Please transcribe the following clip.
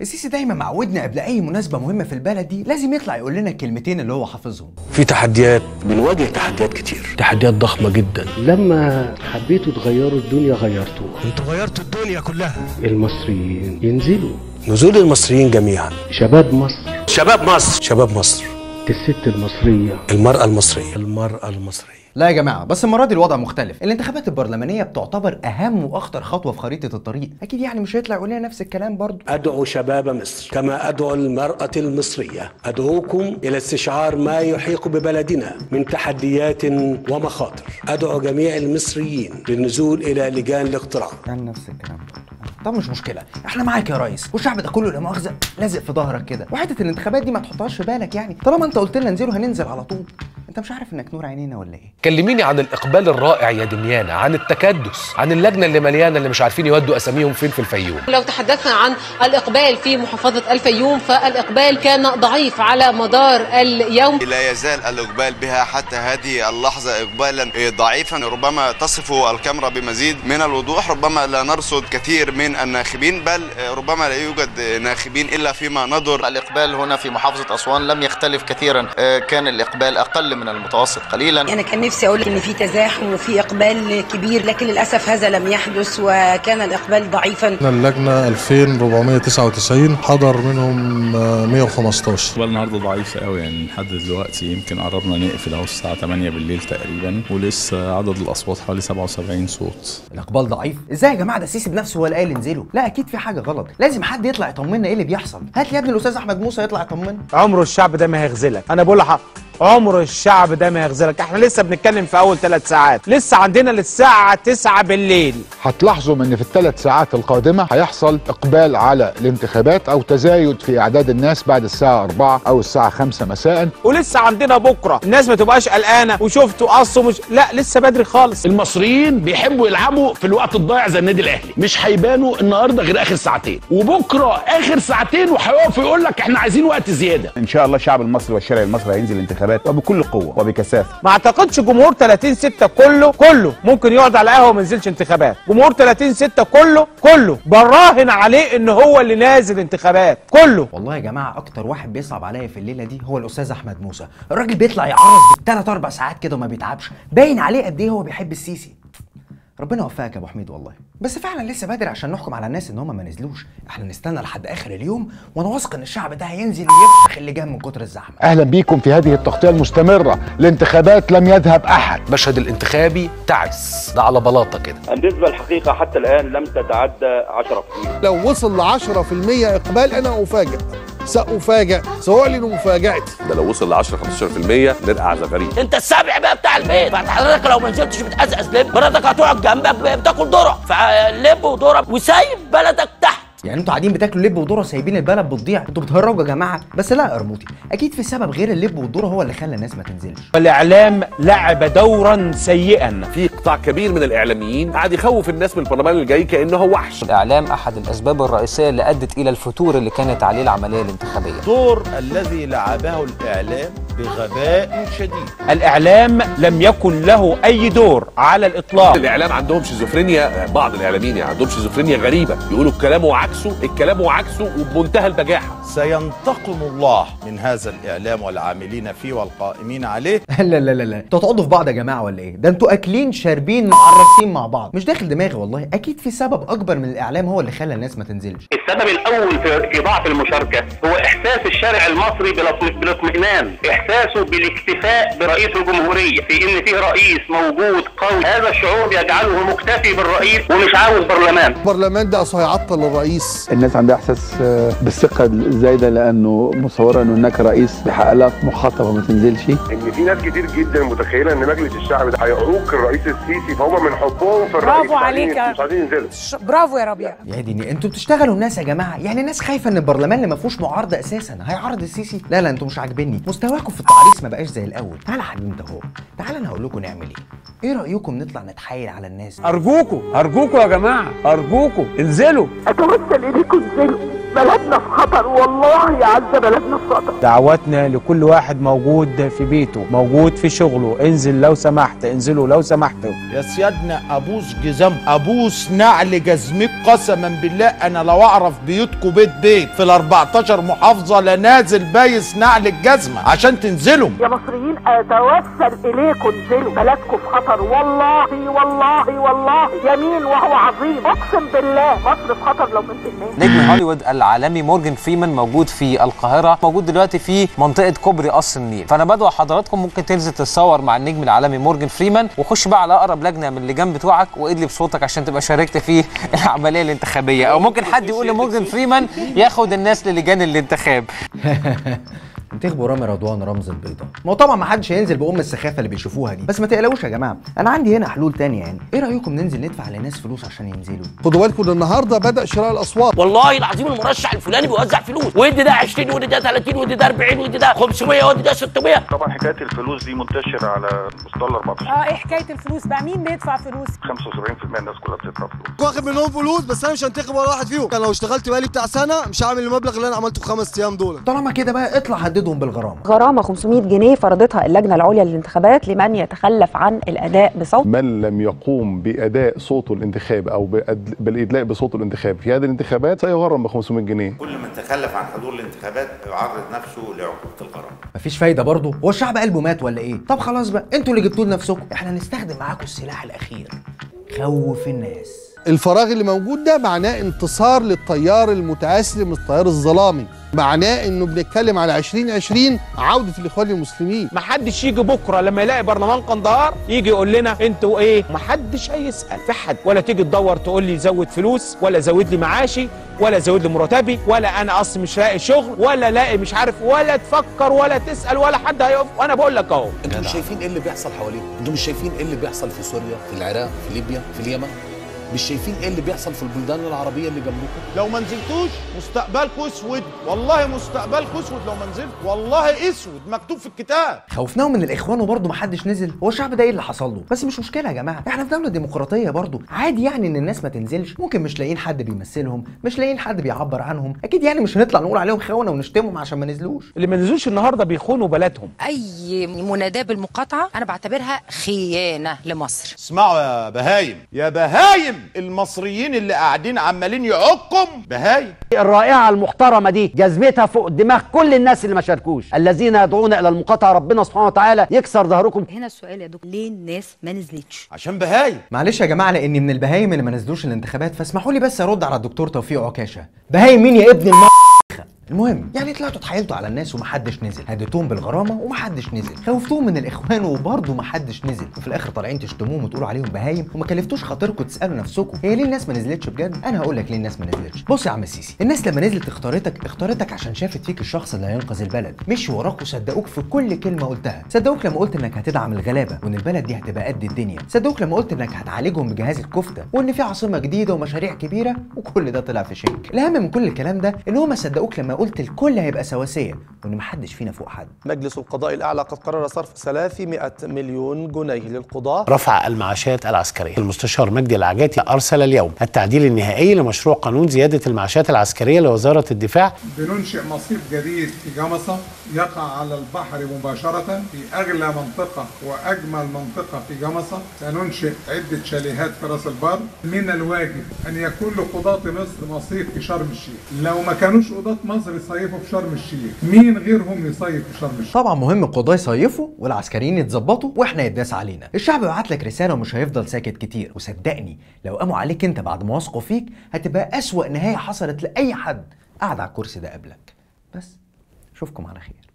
السيسي دايما معودنا قبل اي مناسبه مهمه في البلد دي لازم يطلع يقول لنا الكلمتين اللي هو حافظهم. في تحديات، بنواجه تحديات كتير، تحديات ضخمه جدا. لما حبيتوا تغيروا الدنيا غيرتوها. انتوا غيرتوا الدنيا كلها. المصريين ينزلوا، نزول المصريين جميعا، شباب مصر، شباب مصر، شباب مصر، الست المصريه، المرأة المصرية، المرأة المصرية. لا يا جماعه، بس المره دي الوضع مختلف. الانتخابات البرلمانيه بتعتبر اهم واخطر خطوه في خريطه الطريق، اكيد يعني مش هيطلع يقول لنا نفس الكلام برضه. أدعو شباب مصر كما أدعو المرأة المصرية، أدعوكم إلى استشعار ما يحيق ببلدنا من تحديات ومخاطر. أدعو جميع المصريين للنزول إلى لجان الاقتراع. يعني نفس الكلام برضه. طب مش مشكله، احنا معاك يا ريس، والشعب ده كله لا مؤاخذه لازق في ظهرك كده، وحته الانتخابات دي ما تحطهاش في بالك يعني، طالما انت قلت لنا انزلوا هننزل على طول. انت مش عارف انك نور عينينا ولا ايه؟ كلميني عن الاقبال الرائع يا دميانه، عن التكدس، عن اللجنه اللي مليانه اللي مش عارفين يودوا اساميهم فين في الفيوم. لو تحدثنا عن الاقبال في محافظه الفيوم فالاقبال كان ضعيف على مدار اليوم. لا يزال الاقبال بها حتى هذه اللحظه اقبالا ضعيفا، ربما تصف الكاميرا بمزيد من الوضوح، ربما لا نرصد كثير من الناخبين، بل ربما لا يوجد ناخبين الا فيما نظر. الاقبال هنا في محافظه اسوان لم يختلف كثيرا، كان الاقبال اقل من المتوسط قليلا. انا كان نفسي اقول ان في تزاحم وفي اقبال كبير، لكن للاسف هذا لم يحدث وكان الاقبال ضعيفا. اللجنه 2499 حضر منهم 115. الاقبال النهارده ضعيف قوي يعني، لحد دلوقتي يمكن قربنا نقفل اهو الساعه 8 بالليل تقريبا، ولسه عدد الاصوات حوالي 77 صوت. الاقبال ضعيف ازاي يا جماعه؟ ده السيسي بنفسه هو اللي قال انزلوا. لا اكيد في حاجه غلط، لازم حد يطلع يطمنا ايه اللي بيحصل. هات لي يا ابني الاستاذ احمد موسى يطلع يطمنا. عمره الشعب ده ما هيخذلك، انا بقول لحق، عمر الشعب ده ما يخذلك. احنا لسه بنتكلم في اول 3 ساعات، لسه عندنا للساعه 9 بالليل. هتلاحظوا ان في ال3 ساعات القادمه هيحصل اقبال على الانتخابات او تزايد في اعداد الناس بعد الساعه 4 او الساعه 5 مساء. ولسه عندنا بكره، الناس ما تبقاش قلقانه وشفتوا قصوا مش، لا لسه بدري خالص. المصريين بيحبوا يلعبوا في الوقت الضايع زي النادي الاهلي، مش هيبانوا النهارده غير اخر ساعتين، وبكره اخر ساعتين وهيقف يقول لك احنا عايزين وقت زياده. ان شاء الله الشعب المصري والشارع المصري هينزل الانتخابات وبكل قوه وبكثافه. ما اعتقدش جمهور 30/6 كله ممكن يقعد على قهوه وما ينزلش انتخابات. جمهور 30/6 كله براهن عليه ان هو اللي نازل انتخابات كله. والله يا جماعه اكتر واحد بيصعب عليا في الليله دي هو الاستاذ احمد موسى. الراجل بيطلع يعرض ب3 4 ساعات كده وما بيتعبش، باين عليه قد ايه هو بيحب السيسي. ربنا يوفقك يا ابو حميد والله. بس فعلا لسه بدري عشان نحكم على الناس ان هم ما نزلوش، احنا نستنى لحد اخر اليوم، وانا واثق ان الشعب ده هينزل يفشخ اللجان من كتر الزحمه. اهلا بيكم في هذه التغطيه المستمره لانتخابات لم يذهب احد. مشهد الانتخابي تعس، ده على بلاطه كده. النسبه الحقيقه حتى الان لم تتعدى 10%. لو وصل ل 10% اقبال انا افاجئ، سأفاجئ، سأعلن مفاجأتي. ده لو وصل ل 10-15% نرقع زغاريد. انت السابع بقى بتاع البيت، بعد حضرتك لو ما نزلتش بتقزقز لب، مراتك هتقعد جنبك بتاكل ذره، فلب وذره وسايب بلدك تحت. يعني انتوا قاعدين بتاكلوا لب وذره سايبين البلد بتضيع؟ انتوا بتهرجوا يا جماعه. بس لا يا قرموطي، اكيد في سبب غير اللب والذره هو اللي خلى الناس ما تنزلش. الاعلام لعب دورا سيئا. في قطاع كبير من الاعلاميين قاعد يخوف الناس من البرلمان الجاي كانه هو وحش. الاعلام احد الاسباب الرئيسيه اللي ادت الى الفتور اللي كانت عليه العمليه الانتخابيه. الدور الذي لعبه الاعلام بغباء شديد. الاعلام لم يكن له اي دور على الاطلاق. الاعلام عندهم شيزوفرينيا، بعض الاعلاميين يعني عندهم شيزوفرينيا غريبه، يقولوا الكلام وعكسه، الكلام وعكسه وبمنتهى البجاحه. سينتقم الله من هذا الاعلام والعاملين فيه والقائمين عليه. لا انتوا هتقعدوا في بعض يا جماعه ولا ايه؟ ده انتوا اكلين شاربين معرسين مع بعض، مش داخل دماغي والله. اكيد في سبب اكبر من الاعلام هو اللي خلى الناس ما تنزلش. السبب الاول في ضعف المشاركه هو احساس الشارع المصري بالاطمئنان، احساسه بالاكتفاء برئيس الجمهوريه، في ان فيه رئيس موجود قوي. هذا الشعور يجعله مكتفي بالرئيس ومش عاوز برلمان. البرلمان ده اصل هيعطل الرئيس. الناس عندها احساس بالثقه الزايده لانه مصوره انه هناك رئيس بحالات مخاطبه ما تنزلش. ان في ناس كتير جدا متخيله ان مجلس الشعب ده هيعوق الرئيس السيسي، فهم من حبهم في الرئيس برافو عليك، مش عايزين ينزلوا. برافو يا ربيع. يا ديني انتوا بتشتغلوا الناس يا جماعه، يعني الناس خايفه ان البرلمان اللي ما فيهوش معارضه اساسا هيعارض السيسي. لا انتوا مش عاجبيني مستواكم في التعريس ما بقاش زي الاول. تعالى يا حبيبي انت اهو، تعالى انا هقول لكم نعمل ايه رايكم نطلع نتحايل على الناس؟ ارجوكوا يا جماعه، ارجوكوا انزلوا. اتوسل اليكم انزلوا، بلدنا في خطر، والله يا عز بلدنا في خطر. دعواتنا لكل واحد موجود في بيته، موجود في شغله، انزل لو سمحت، انزلوا لو سمحتوا. يا سيادنا ابوس جزم، ابوس نعل جزمك قسما بالله. انا لو اعرف بيوتكم بيت في ال 14 محافظه لنازل بايس نعل الجزمه عشان تنزلوا. يا مصريين اتوسل اليكم انزلوا، بلدكم في خطر، والله والله والله يمين وهو عظيم، اقسم بالله مصر في خطر لو ما نزلناش. نجم هوليوود العالمي مورجان فريمان موجود في القاهره، موجود دلوقتي في منطقه كوبري قصر النيل، فانا بدعو حضراتكم ممكن تنزل تتصور مع النجم العالمي مورجان فريمان، وخش بقى على اقرب لجنه من اللجان بتوعك وادلي بصوتك عشان تبقى شاركت في العمليه الانتخابيه، او ممكن حد يقول لمورجان فريمان ياخد الناس للجان الانتخاب. انتخبوا رامي رضوان رمز البيضاء. ما هو طبعا ما حدش هينزل بأم السخافه اللي بيشوفوها دي، بس ما تقلقوش يا جماعه، انا عندي هنا حلول تانية. يعني ايه رايكم ننزل ندفع لناس فلوس عشان ينزلوا؟ خدوا بالكم النهارده بدأ شراء الاصوات. والله العظيم المرشح الفلاني بيوزع فلوس، وادي ده 20 وادي ده 30 وادي ده 40 وادي ده 500 وادي ده 600. طبعا حكايه الفلوس دي منتشره على مستوى ال 14. ايه حكايه الفلوس بقى؟ مين بيدفع فلوس؟ 75% الناس كلها بتدفع فلوس. واخد منهم فلوس، بس انا مش هنتخب ولا واحد فيهم. كان لو اشتغلت بقالي بتاع سنه مش هعمل المبلغ اللي انا عملته في 5 ايام دول. طالما كده بقى اطلع هددهم بالغرامه. غرامه 500 جنيه فرضتها اللجنه العليا للانتخابات لمن يتخلف عن الاداء بصوت. من لم يقوم باداء صوته الانتخابي او بالادلاء بصوته الانتخابي في هذه الانتخابات سيغرم ب 500 جنيه. كل من تخلف عن حضور الانتخابات يعرض نفسه لعقوبه الغرامه. مفيش فايده برضه، هو الشعب قلبه مات ولا ايه؟ طب خلاص بقى انتوا اللي جبتوا لنفسكم، احنا هنستخدم معاكم السلاح الاخير، خوف الناس. الفراغ اللي موجود ده معناه انتصار للتيار المتأسلم، التيار الظلامي، معناه انه بنتكلم على 2020 عودة الاخوان المسلمين. محدش يجي بكره لما يلاقي برلمان قندهار يجي يقول لنا انتوا ايه؟ محدش هيسال في حد، ولا تيجي تدور تقول لي زود فلوس، ولا زود لي معاشي، ولا زود لي مرتبي، ولا انا اصلا مش لاقي شغل، ولا لاقي مش عارف، ولا تفكر ولا تسال ولا حد هيقف. وانا بقول لك اهو، انتوا مش شايفين ايه اللي بيحصل حواليكم؟ انتوا مش شايفين ايه اللي بيحصل في سوريا، في العراق، في ليبيا، في اليمن؟ مش شايفين ايه اللي بيحصل في البلدان العربيه اللي جنبكم؟ لو ما نزلتوش مستقبلكم اسود، والله مستقبلكم اسود لو ما نزلت، والله اسود مكتوب في الكتاب. خوفناهم من الاخوان وبرضه ما حدش نزل. هو الشعب ده ايه اللي حصل له؟ بس مش مشكله يا جماعه، احنا في دوله ديمقراطيه برضه، عادي يعني ان الناس ما تنزلش. ممكن مش لاقيين حد بيمثلهم، مش لاقيين حد بيعبر عنهم، اكيد يعني مش هنطلع نقول عليهم خونه ونشتمهم عشان ما نزلوش. اللي ما نزلوش النهارده بيخونوا بلدهم. اي مناداه بالمقاطعه انا بعتبرها خيانه لمصر. اسمعوا يا بهايم، يا بهايم، المصريين اللي قاعدين عمالين يعقم بهايم. الرائعه المحترمه دي جزمتها فوق دماغ كل الناس اللي ما شاركوش، الذين يدعون الى المقاطعه ربنا سبحانه وتعالى يكسر ظهركم. هنا السؤال يا دكتور، ليه الناس ما نزلتش؟ عشان بهايم. معلش يا جماعه، لاني من البهايم اللي ما نزلوش الانتخابات، فاسمحوا لي بس ارد على الدكتور توفيق عكاشه. بهايم مين يا ابن المهم يعني طلعتوا اتحايلتوا على الناس ومحدش نزل، هديتوهم بالغرامه ومحدش نزل، خوفتوهم من الاخوان وبرضه محدش نزل، وفي الاخر طالعين تشتموهم وتقولوا عليهم بهايم، وما كلفتوش خاطركم تسالوا نفسكم هي ليه الناس ما نزلتش بجد؟ انا هقول لك ليه الناس ما نزلتش. بص يا عم السيسي، الناس لما نزلت اختارتك عشان شافت فيك الشخص اللي هينقذ البلد، مشوا وراك وصدقوك في كل كلمه قلتها، صدقوك لما قلت انك هتدعم الغلابه وان البلد دي هتبقى قد الدنيا، صدقوك لما قلت انك هتعالجهم بجهاز الكفته وان في عاصمه جديده ومشاريع كبيره، وكل ده طلع في شنك. الاهم من كل الكلام ده ان هم صدقوك لما قلت الكل هيبقى سواسيه وان محدش فينا فوق حد. مجلس القضاء الاعلى قد قرر صرف 300 مليون جنيه للقضاة. رفع المعاشات العسكرية. المستشار مجدي العجاتي ارسل اليوم التعديل النهائي لمشروع قانون زيادة المعاشات العسكرية لوزارة الدفاع. بننشئ مصيف جديد في جمصة يقع على البحر مباشرة في اغلى منطقة واجمل منطقة في جمصة. سننشئ عدة شاليهات في راس البر. من الواجب ان يكون لقضاة مصر مصيف في شرم الشيخ. لو ما كانوش قضاة مصر يصيفوا في شرم الشيخ، مين غيرهم يصيف في شرم الشيخ؟ طبعا مهم القضاة يصيفوا والعسكريين يتظبطوا واحنا يتداس علينا. الشعب بعت لك رسالة ومش هيفضل ساكت كتير، وصدقني لو قاموا عليك انت بعد ما واثقوا فيك هتبقى اسوأ نهاية حصلت لأي حد قاعد على الكرسي ده قبلك. بس اشوفكم على خير.